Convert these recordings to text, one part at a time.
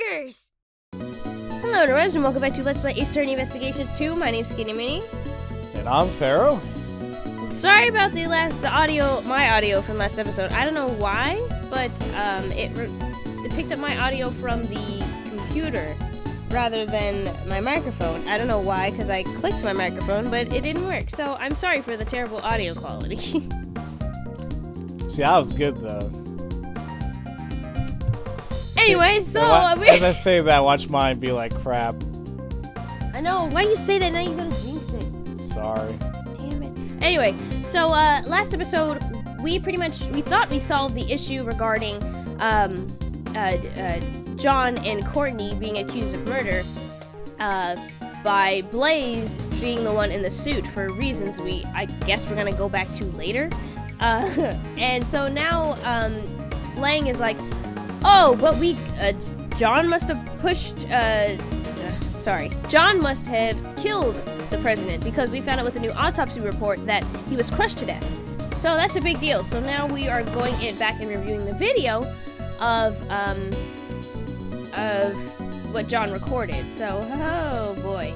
Monsters! Hello interwebs and welcome back to Let's Play Ace Attorney Investigations 2. My name's SkiniMini. And I'm Pharaoh. Sorry about my audio from last episode. I don't know why, but it picked up my audio from the computer rather than my microphone. I don't know why, because I clicked my microphone, but it didn't work. So I'm sorry for the terrible audio quality. See, I was good though. Anyway, so as I say that, watch mine be like crap. I know. Why you say that? Now you're gonna jinx it. Sorry. Damn it. Anyway, so last episode we thought we solved the issue regarding John and Courtney being accused of murder by Blaze being the one in the suit for reasons I guess we're gonna go back to later. And so now Lang is like, oh, but John must have John must have killed the president because we found out with a new autopsy report that he was crushed to death. So that's a big deal. So now we are going back and reviewing the video of what John recorded. So, oh boy.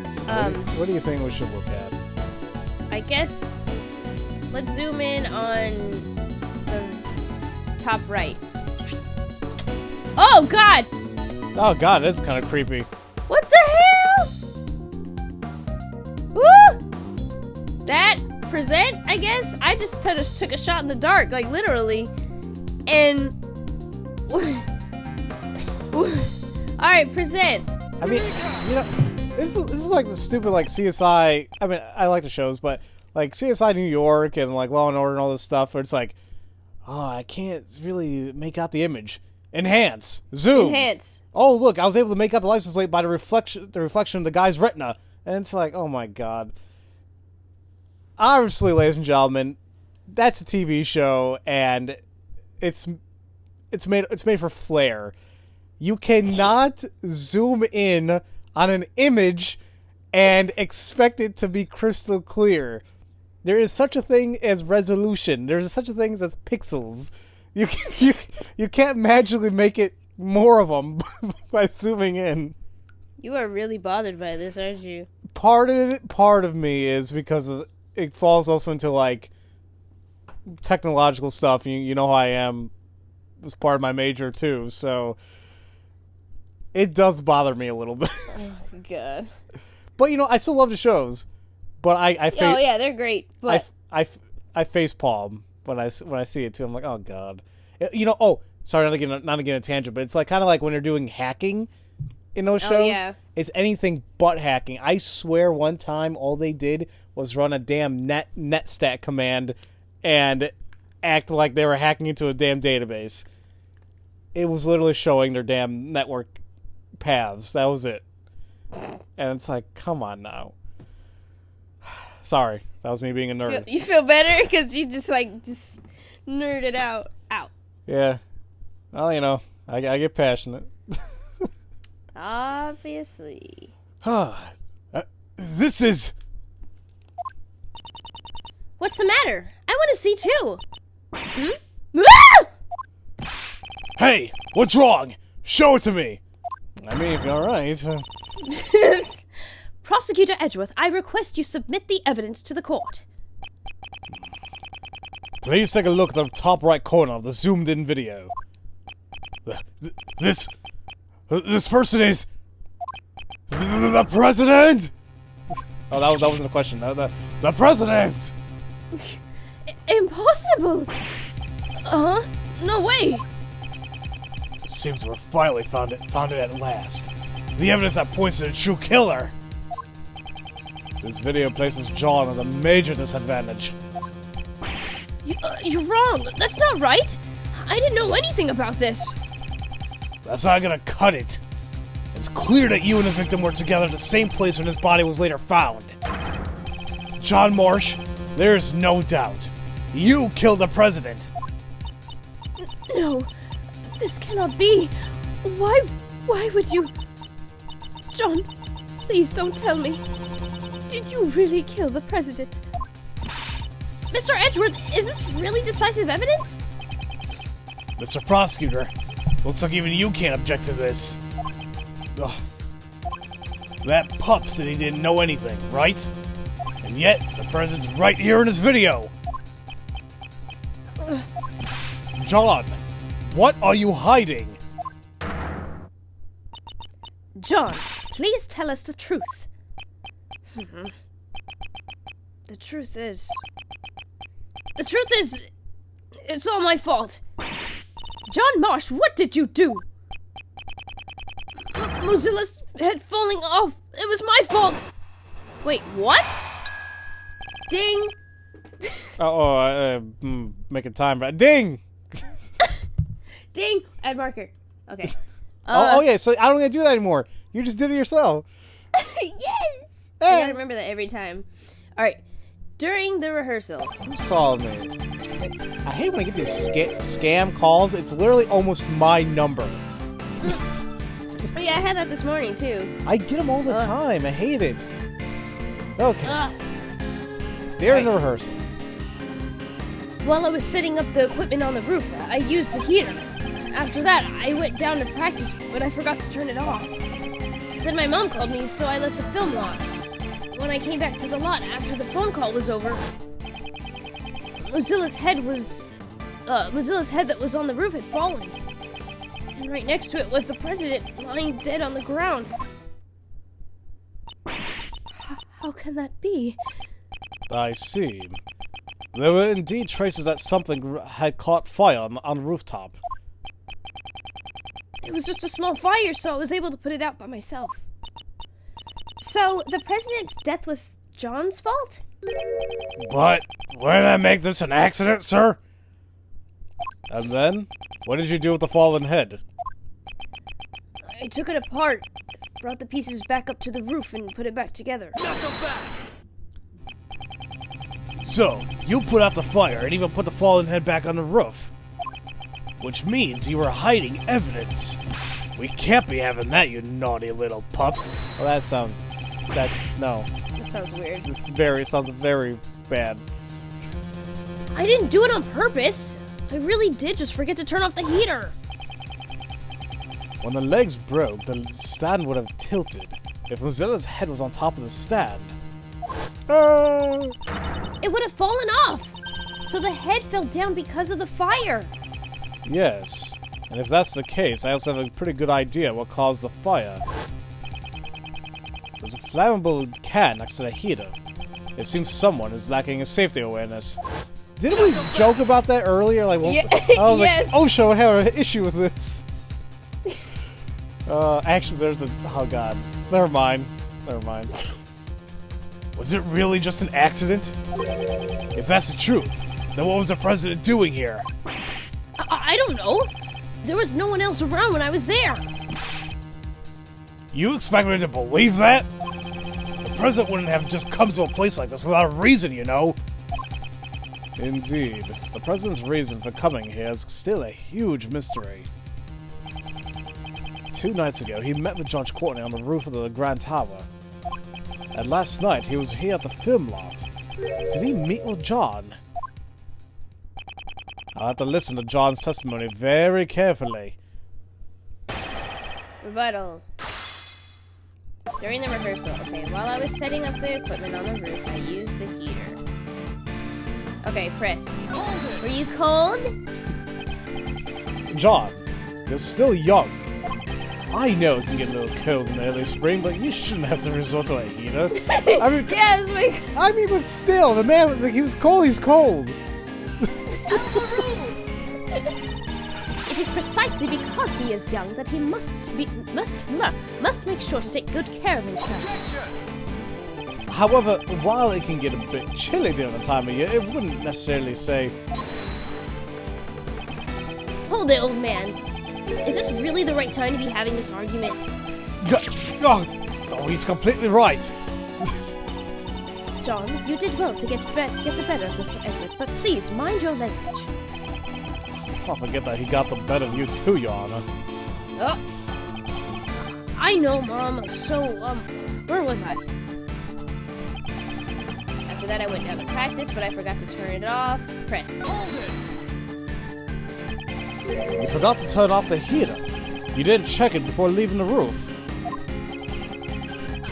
So what do you think we should look at? I guess let's zoom in on the top right. Oh God! Oh God, that's kind of creepy. What the hell? Woo! That present, I guess. I just took a shot in the dark, like literally. And all right, present. I mean, you know, this is like the stupid like CSI. I mean, I like the shows, but like CSI New York and like Law and Order and all this stuff, where it's like, oh, I can't really make out the image. Enhance, zoom. Enhance. Oh, look, I was able to make out the license plate by the reflection of the guy's retina, and it's like, oh my God. Obviously, ladies and gentlemen, that's a TV show, and it's made for flair. You cannot zoom in on an image and expect it to be crystal clear. There is such a thing as resolution. There's such a thing as pixels. You can't magically make it more of them by zooming in. You are really bothered by this, aren't you? Part of me is because it falls also into like technological stuff. You know how I am. It's part of my major too, so it does bother me a little bit. Oh my God. But you know, I still love the shows. But oh yeah, they're great. But I face palm when I see it too. I'm like, oh God. You know. Oh, sorry, not to get a tangent, but it's like kind of like when they're doing hacking in those shows. Oh, yeah. It's anything but hacking. I swear, one time all they did was run a damn netstat command and act like they were hacking into a damn database. It was literally showing their damn network paths. That was it. And it's like, come on now. Sorry, that was me being a nerd. You feel better because you just nerded out. Ow. Yeah. Well, you know, I get passionate. Obviously. This is... What's the matter? I want to see too. Ah! Hey, what's wrong? Show it to me. I mean, if you're alright. Prosecutor Edgeworth, I request you submit the evidence to the court. Please take a look at the top right corner of the zoomed-in video. This person is the president. Oh, that wasn't a question. The president. Impossible. No way. It seems we finally found it at last. The evidence that points to the true killer. This video places John at a major disadvantage. You're wrong. That's not right. I didn't know anything about this. That's not gonna cut it. It's clear that you and the victim were together at the same place when his body was later found. John Marsh, there's no doubt. You killed the president. No, this cannot be. Why would you... John, please don't tell me. Did you really kill the president? Mr. Edgeworth, is this really decisive evidence? Mr. Prosecutor, looks like even you can't object to this. Ugh. That pup said he didn't know anything, right? And yet, the president's right here in this video! John, what are you hiding? John, please tell us the truth. The truth is, it's all my fault. John Marsh, what did you do? Mozilla's head falling off. It was my fault. Wait, what? Ding. Making time. Ding! Ding. Add marker. Okay. Yeah, so I don't gotta do that anymore. You just did it yourself. Yes! Hey. I gotta remember that every time. Alright. During the rehearsal. Who's calling me? I hate when I get these scam calls. It's literally almost my number. Oh yeah, I had that this morning too. I get them all the time. I hate it. Okay. During the rehearsal. While I was setting up the equipment on the roof, I used the heater. After that, I went down to practice, but I forgot to turn it off. Then my mom called me, so I let the film launch. When I came back to the lot after the phone call was over, Mozilla's head that was on the roof had fallen. And right next to it was the president lying dead on the ground. How can that be? I see. There were indeed traces that something had caught fire on the rooftop. It was just a small fire, so I was able to put it out by myself. So, the president's death was John's fault? But, wouldn't that make this an accident, sir? And then, what did you do with the fallen head? I took it apart, brought the pieces back up to the roof, and put it back together. So, you put out the fire and even put the fallen head back on the roof. Which means you were hiding evidence. We can't be having that, you naughty little pup. Well, that sounds... no. That sounds weird. This sounds very bad. I didn't do it on purpose. I really did just forget to turn off the heater. When the legs broke, the stand would have tilted if Mozilla's head was on top of the stand. It would have fallen off. So the head fell down because of the fire. Yes. And if that's the case, I also have a pretty good idea what caused the fire. There's a flammable can next to the heater. It seems someone is lacking in safety awareness. Didn't we joke about that earlier? Like, yeah, I was yes. like, OSHA would have an issue with this. Actually, there's a... Oh, God. Never mind. Was it really just an accident? If that's the truth, then what was the president doing here? I don't know. There was no one else around when I was there. You expect me to believe that? The president wouldn't have just come to a place like this without a reason, you know? Indeed. The president's reason for coming here is still a huge mystery. 2 nights ago, he met with Judge Courtney on the roof of the Grand Tower. And last night, he was here at the film lot. Did he meet with John? I'll have to listen to John's testimony very carefully. Rebuttal. During the rehearsal, okay, while I was setting up the equipment on the roof, I used the heater. Okay, press. Were you cold? John, you're still young. I know it can get a little cold in the early spring, but you shouldn't have to resort to a heater. I mean, yes, but still, the man, he was cold, he's cold. It is precisely because he is young that he must make sure to take good care of himself. However, while it can get a bit chilly during the time of year, it wouldn't necessarily say... Hold it, old man. Is this really the right time to be having this argument? Oh, he's completely right. John, you did well to get the better of Mr. Edwards, but please, mind your language. Let's not forget that he got the better of you too, Your Honor. Oh. I know, Mom. So, where was I? After that, I went down to practice, but I forgot to turn it off. Press. You forgot to turn off the heater. You didn't check it before leaving the roof.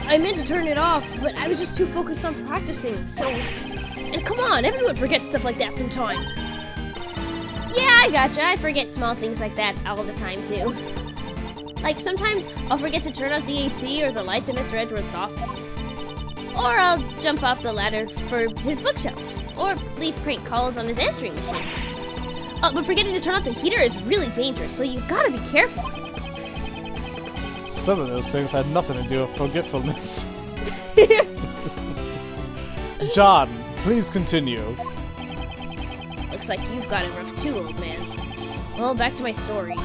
I meant to turn it off, but I was just too focused on practicing, so... And come on, everyone forgets stuff like that sometimes. Yeah, I gotcha. I forget small things like that all the time, too. Like, sometimes I'll forget to turn off the AC or the lights in Mr. Edgeworth's office. Or I'll jump off the ladder for his bookshelf. Or leave prank calls on his answering machine. But forgetting to turn off the heater is really dangerous, so you've gotta be careful. Some of those things had nothing to do with forgetfulness. John, please continue. Looks like you've got it rough too, old man. Well, back to my story.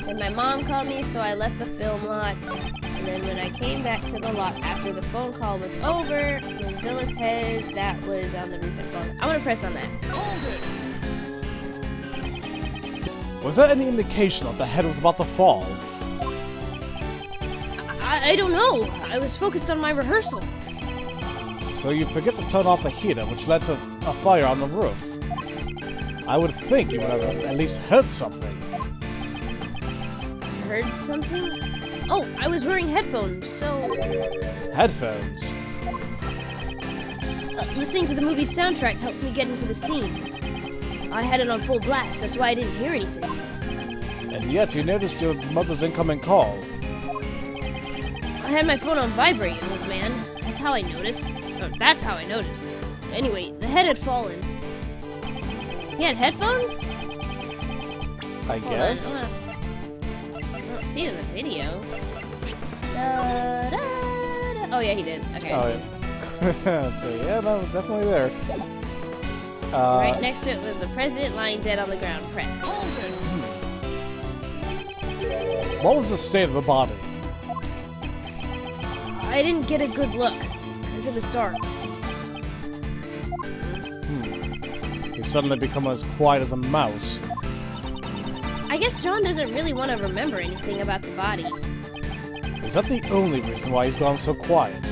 And my mom called me, so I left the film lot. And then when I came back to the lot after the phone call was over, Rozilla's head, that was on the recent phone. I want to press on that. Was there any indication that the head was about to fall? I don't know. I was focused on my rehearsal. So you forget to turn off the heater, which led to a fire on the roof. I would think you would have at least heard something. Heard something? Oh, I was wearing headphones, so... Headphones? Listening to the movie's soundtrack helps me get into the scene. I had it on full blast, that's why I didn't hear anything. And yet you noticed your mother's incoming call. I had my phone on vibrate, old man. That's how I noticed. That's how I noticed. Anyway, the head had fallen. He had headphones? I guess. I don't see it in the video. Da, da, da. Oh yeah, he did. Okay. Oh, yeah. So yeah, that was definitely there. Right next to it was the president lying dead on the ground. Press. What was the state of the body? I didn't get a good look, because it was dark. He's suddenly become as quiet as a mouse. I guess John doesn't really want to remember anything about the body. Is that the only reason why he's gone so quiet?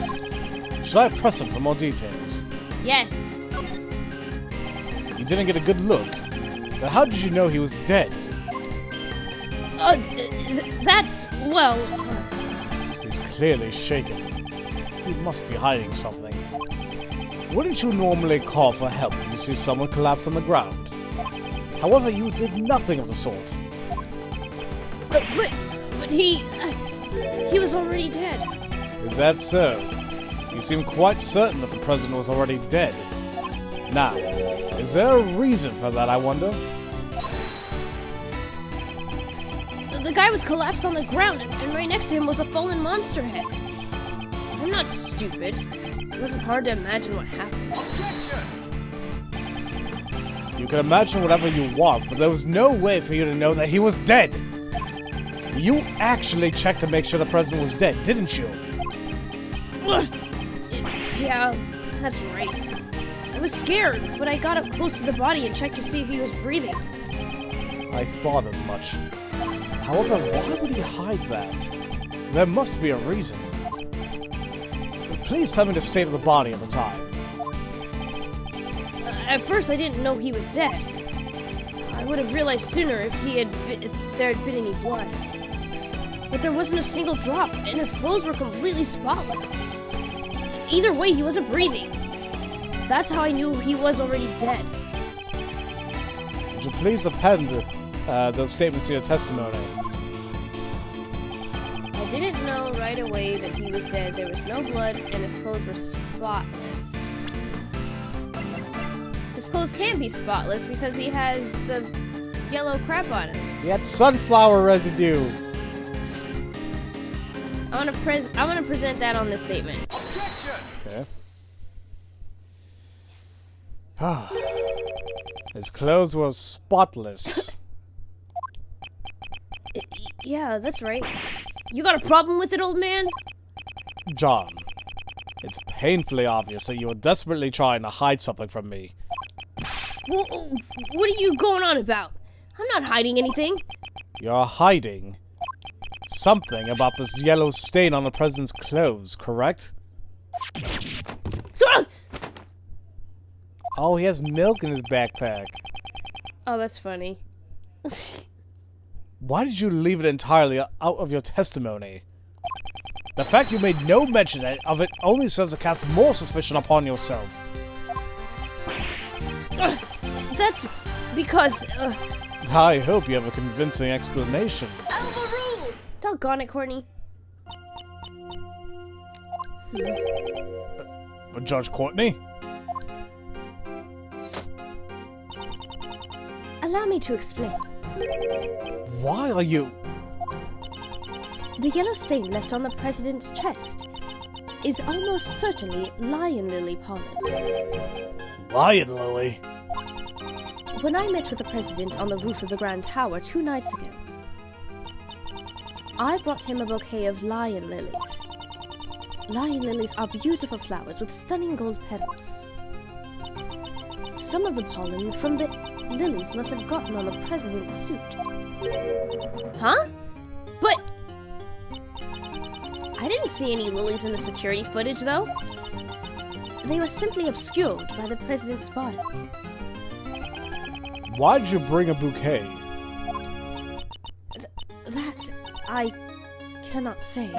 Should I press him for more details? Yes. You didn't get a good look. Then how did you know he was dead? That's, well... He's clearly shaken. He must be hiding something. Wouldn't you normally call for help if you see someone collapse on the ground? However, you did nothing of the sort. But he was already dead. Is that so? You seem quite certain that the president was already dead. Now, is there a reason for that, I wonder? The guy was collapsed on the ground, and right next to him was a fallen monster head. I'm not stupid. It wasn't hard to imagine what happened. You can imagine whatever you want, but there was no way for you to know that he was dead. You actually checked to make sure the president was dead, didn't you? Yeah, that's right. I was scared, but I got up close to the body and checked to see if he was breathing. I thought as much. However, why would he hide that? There must be a reason. Please tell me the state of the body at the time. At first, I didn't know he was dead. I would have realized sooner if there had been any blood. But there wasn't a single drop, and his clothes were completely spotless. Either way, he wasn't breathing. That's how I knew he was already dead. Would you please append those statements to your testimony? I didn't know right away that he was dead. There was no blood, and his clothes were spotless. His clothes can't be spotless because he has the yellow crap on him. He had sunflower residue. I want to present that on this statement. Okay. His clothes were spotless. Yeah, that's right. You got a problem with it, old man? John, it's painfully obvious that you are desperately trying to hide something from me. Well, what are you going on about? I'm not hiding anything. You're hiding something about this yellow stain on the president's clothes, correct? Oh, he has milk in his backpack. Oh, that's funny. Why did you leave it entirely out of your testimony? The fact you made no mention of it only serves to cast more suspicion upon yourself. That's because... I hope you have a convincing explanation. Doggone it, Courtney. Judge Courtney? Allow me to explain. Why are you... The yellow stain left on the president's chest is almost certainly lion lily pollen. Lion Lily? When I met with the president on the roof of the Grand Tower 2 nights ago, I brought him a bouquet of lion lilies. Lion lilies are beautiful flowers with stunning gold petals. Some of the pollen from the lilies must have gotten on the president's suit. Huh? But... I didn't see any lilies in the security footage, though. They were simply obscured by the president's body. Why did you bring a bouquet? That I cannot say.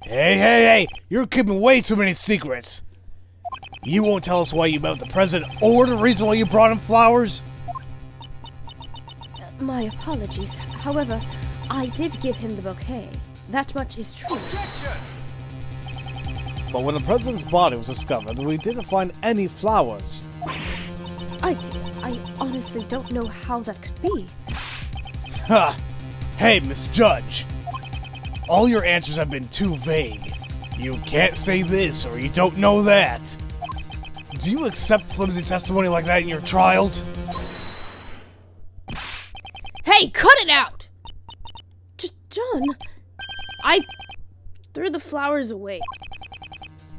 Hey! You're keeping way too many secrets! You won't tell us why you met with the president or the reason why you brought him flowers? My apologies. However, I did give him the bouquet. That much is true. But when the president's body was discovered, we didn't find any flowers. I honestly don't know how that could be. Ha! Hey, Miss Judge! All your answers have been too vague. You can't say this, or you don't know that. Do you accept flimsy testimony like that in your trials? Hey, cut it out! John, I threw the flowers away.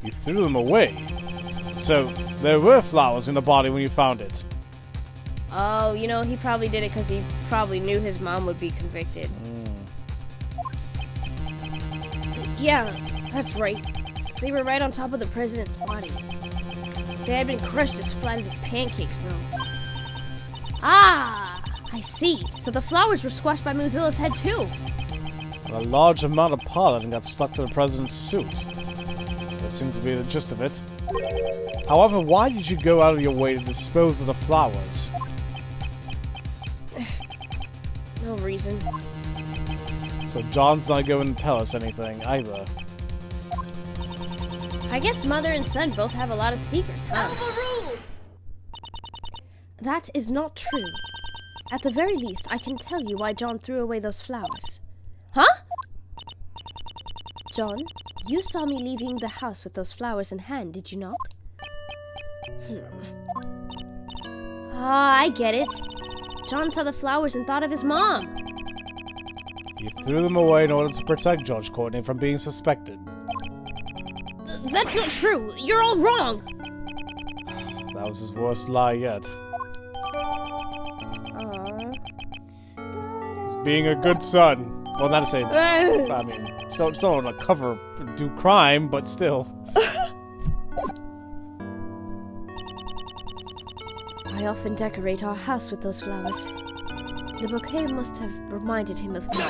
You threw them away? So, there were flowers in the body when you found it? Oh, you know, he probably did it because he probably knew his mom would be convicted. Yeah, that's right. They were right on top of the president's body. They had been crushed as flat as pancakes, though. Ah, I see. So the flowers were squashed by Mozilla's head, too. A large amount of pollen got stuck to the president's suit. That seems to be the gist of it. However, why did you go out of your way to dispose of the flowers? No reason. So John's not going to tell us anything, either. I guess mother and son both have a lot of secrets, huh? That is not true. At the very least, I can tell you why John threw away those flowers. Huh? John, you saw me leaving the house with those flowers in hand, did you not? Ah, I get it. John saw the flowers and thought of his mom. You threw them away in order to protect Judge Courtney from being suspected. That's not true. You're all wrong. That was his worst lie yet. He's being a good son. Well, not to say... I mean, it's not on a cover do crime, but still. I often decorate our house with those flowers. The bouquet must have reminded him of me.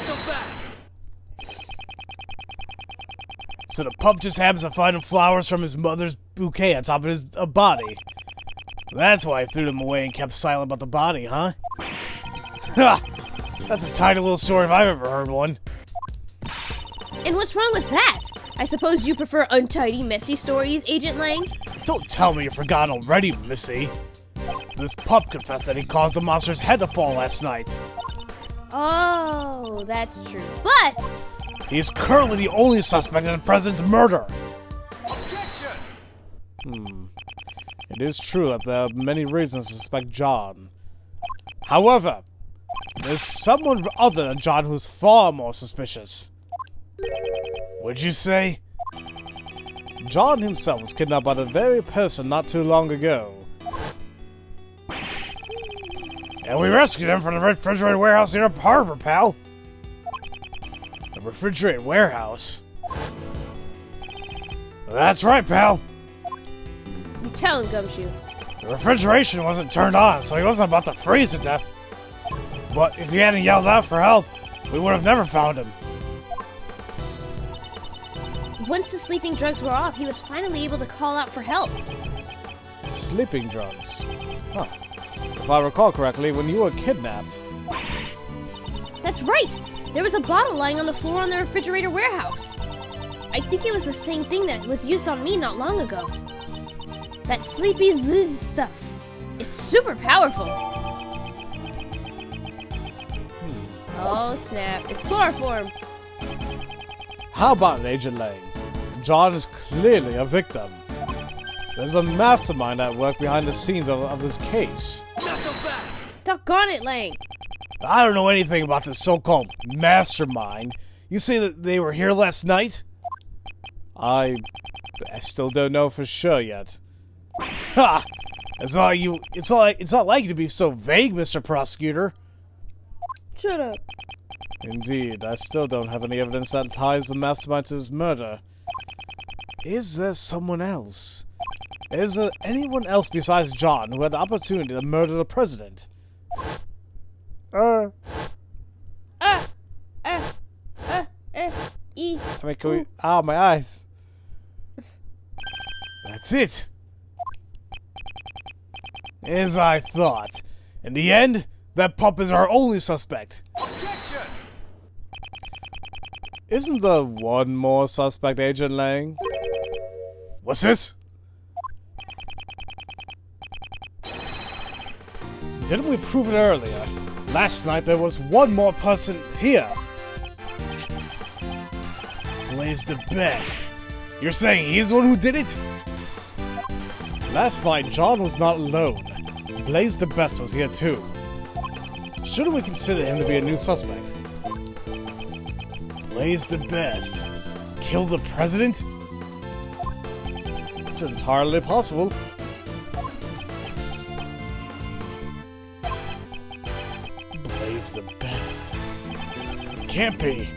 So the pup just happens to find flowers from his mother's bouquet on top of his body. That's why I threw them away and kept silent about the body, huh? Ha! That's a tiny little story if I've ever heard one. And what's wrong with that? I suppose you prefer untidy, messy stories, Agent Lang? Don't tell me you've forgotten already, Missy. This pup confessed that he caused the monster's head to fall last night. Oh, that's true. But... he is currently the only suspect in the president's murder. It is true that there are many reasons to suspect John. However, there's someone other than John who's far more suspicious. Would you say? John himself was kidnapped by the very person not too long ago. And we rescued him from the refrigerated warehouse near the harbor, pal. The refrigerated warehouse? That's right, pal. You tell him, Gumshoe. The refrigeration wasn't turned on, so he wasn't about to freeze to death. But if he hadn't yelled out for help, we would have never found him. Once the sleeping drugs were off, he was finally able to call out for help. Sleeping drugs? Huh. If I recall correctly, when you were kidnapped... That's right! There was a bottle lying on the floor in the refrigerator warehouse. I think it was the same thing that was used on me not long ago. That sleepy zzz stuff. It's super powerful. Oh snap, it's chloroform. How about it, Agent Lang? John is clearly a victim. There's a mastermind at work behind the scenes of this case. Doggone it, Lang. I don't know anything about this so-called mastermind. You say that they were here last night? I still don't know for sure yet. Ha! It's not like you to be so vague, Mr. Prosecutor. Shut up. Indeed, I still don't have any evidence that ties the mastermind to his murder. Is there someone else? Is there anyone else besides John who had the opportunity to murder the president? E. I mean, can we... Ow, my eyes. That's it. As I thought. In the end, that pup is our only suspect. Objection! Isn't there one more suspect, Agent Lang? What's this? Didn't we prove it earlier? Last night there was one more person here. Blaze the Best. You're saying he's the one who did it? Last night John was not alone. Blaze the Best was here too. Shouldn't we consider him to be a new suspect? Blaze the Best. Kill the president? It's entirely possible. Blaze the Best. Can't be.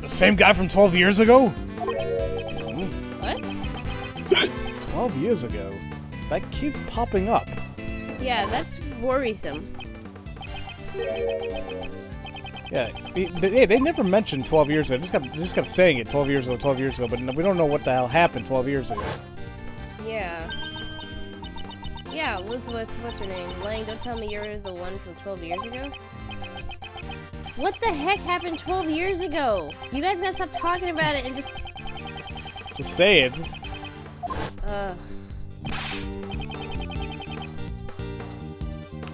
The same guy from 12 years ago? What? 12 years ago? That keeps popping up. Yeah, that's worrisome. Yeah, they never mentioned 12 years ago. They just kept saying it 12 years ago, but we don't know what the hell happened 12 years ago. Yeah. Yeah, what's your name? Lang, don't tell me you're the one from 12 years ago? What the heck happened 12 years ago? You guys gotta stop talking about it and just... Just say it.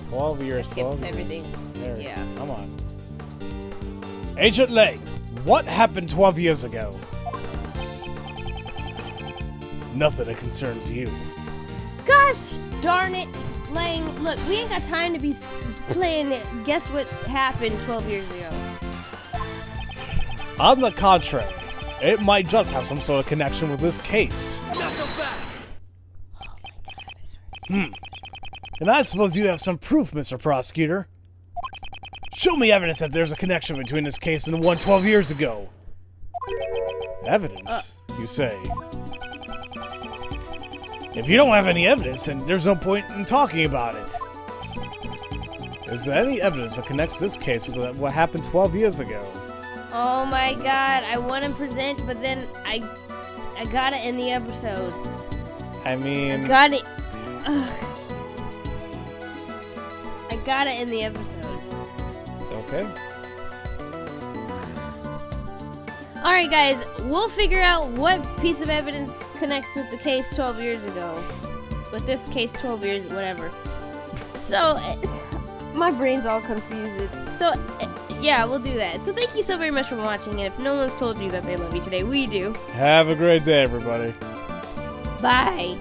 12 years, 12 everything. There, yeah. Come on. Agent Lang, what happened 12 years ago? Nothing that concerns you. Gosh darn it, Lang. Look, we ain't got time to be playing it. Guess what happened 12 years ago? On the contrary, it might just have some sort of connection with this case. Oh my god. And I suppose you have some proof, Mr. Prosecutor. Show me evidence that there's a connection between this case and the one 12 years ago. Evidence, you say? If you don't have any evidence, then there's no point in talking about it. Is there any evidence that connects this case with what happened 12 years ago? Oh my god, I want to present, but then I gotta end the episode. I mean... I gotta end the episode. Okay. Alright guys, we'll figure out what piece of evidence connects with the case 12 years ago. With this case 12 years, whatever. So, my brain's all confused. So, yeah, we'll do that. So thank you so very much for watching, and if no one's told you that they love you today, we do. Have a great day, everybody. Bye.